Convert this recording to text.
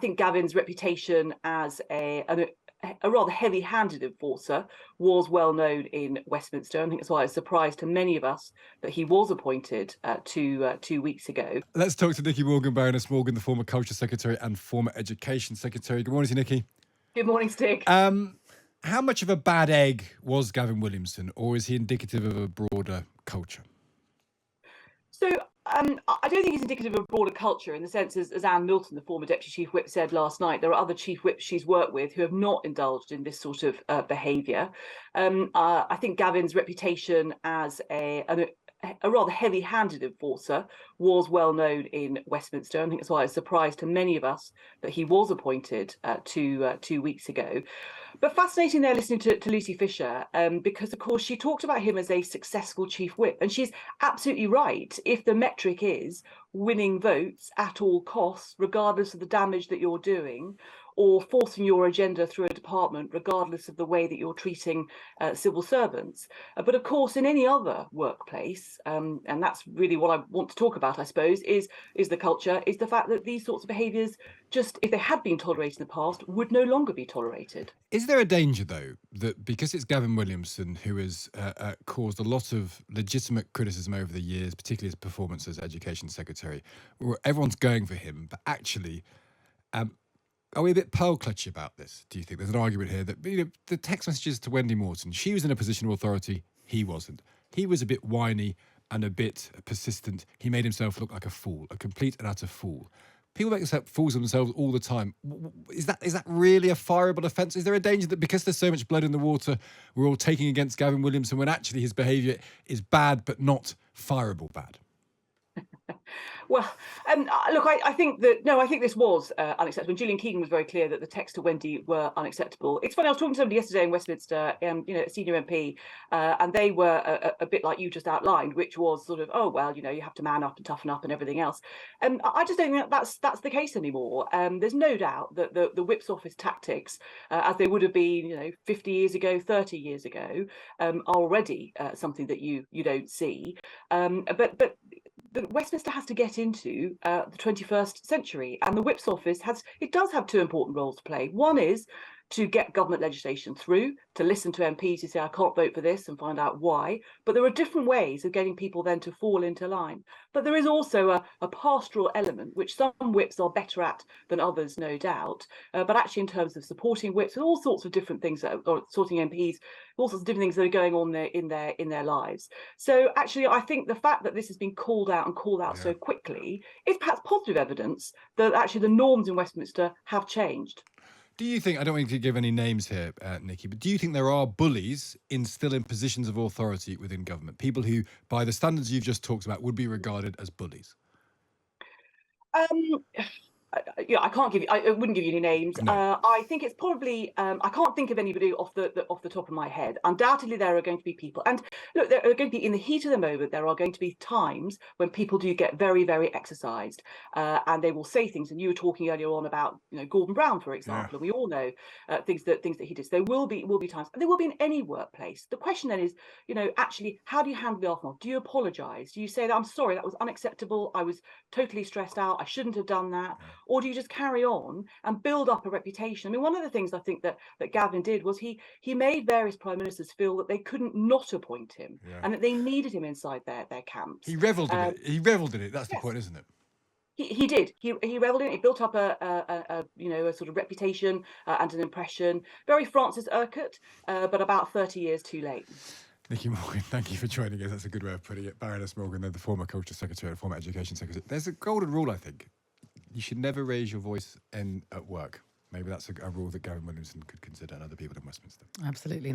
think Gavin's reputation as a rather heavy-handed enforcer was well known in Westminster. I think that's why it's a surprise to many of us that he was appointed 2 weeks ago. Let's talk to Nicky Morgan, Baroness Morgan, the former Culture Secretary and former Education Secretary. Good morning to you, Nicky. Good morning, Stig. How much of a bad egg was Gavin Williamson, or is he indicative of a broader culture? So I don't think he's indicative of broader culture in the sense, as Anne Milton, the former Deputy Chief Whip, said last night, there are other Chief Whips she's worked with who have not indulged in this sort of behaviour. I think Gavin's reputation as a rather heavy-handed enforcer was well known in Westminster. I think that's why it's a surprise to many of us that he was appointed 2 weeks ago. But fascinating there listening to Lucy Fisher, because, of course, she talked about him as a successful Chief Whip. And she's absolutely right. If the metric is winning votes at all costs, regardless of the damage that you're doing, or forcing your agenda through a department, regardless of the way that you're treating civil servants. But of course, in any other workplace, and that's really what I want to talk about, I suppose, is the culture, is the fact that these sorts of behaviours, just if they had been tolerated in the past, would no longer be tolerated. Is there a danger, though, that because it's Gavin Williamson who has caused a lot of legitimate criticism over the years, particularly his performance as Education Secretary, where everyone's going for him, but actually... are we a bit pearl clutchy about this, do you think? There's an argument here that the text messages to Wendy Morton, she was in a position of authority, he wasn't. He was a bit whiny and a bit persistent. He made himself look like a fool, a complete and utter fool. People make fools of themselves all the time. Is that really a fireable offence? Is there a danger that because there's so much blood in the water, we're all taking against Gavin Williamson when actually his behaviour is bad but not fireable bad? Well, look, I think this was unacceptable. And Gillian Keegan was very clear that the texts to Wendy were unacceptable. It's funny, I was talking to somebody yesterday in Westminster, a senior MP, and they were a bit like you just outlined, which was sort of, oh, well, you have to man up and toughen up and everything else. And I just don't think that's the case anymore. There's no doubt that the Whip's office tactics, as they would have been, 50 years ago, 30 years ago, are already something that you don't see. But Westminster has to get into the 21st century, and the Whip's office does have two important roles to play. One is to get government legislation through, to listen to MPs who say, I can't vote for this, and find out why. But there are different ways of getting people then to fall into line. But there is also a pastoral element, which some whips are better at than others, no doubt. But actually, in terms of supporting whips and all sorts of different things, or sorting MPs, all sorts of different things that are going on there in their lives. So actually, I think the fact that this has been called out so quickly is perhaps positive evidence that actually the norms in Westminster have changed. Do you think, I don't want you to give any names here, Nicky, but do you think there are bullies still in positions of authority within government? People who, by the standards you've just talked about, would be regarded as bullies? I wouldn't give you any names. No. I think it's probably, I can't think of anybody off the top of my head. Undoubtedly, there are going to be people, and look, there are going to be, in the heat of the moment, there are going to be times when people do get very, very exercised, and they will say things. And you were talking earlier on about, Gordon Brown, for example, and we all know things that he did. So there will be times, and there will be in any workplace. The question then is, actually, how do you handle the aftermath? Do you apologise? Do you say that I'm sorry, that was unacceptable, I was totally stressed out, I shouldn't have done that? Or do you just carry on and build up a reputation? I mean, one of the things I think that Gavin did was he made various prime ministers feel that they couldn't not appoint him, and that they needed him inside their camps. He revelled in it. He revelled in it. That's the point, isn't it? He did. He revelled in it. He built up a sort of reputation and an impression. Very Francis Urquhart, but about 30 years too late. Nicky Morgan, thank you for joining us. That's a good way of putting it. Baroness Morgan, the former Culture Secretary and former Education Secretary. There's a golden rule, I think. You should never raise your voice at work. Maybe that's a rule that Gavin Williamson could consider, and other people in Westminster. Absolutely.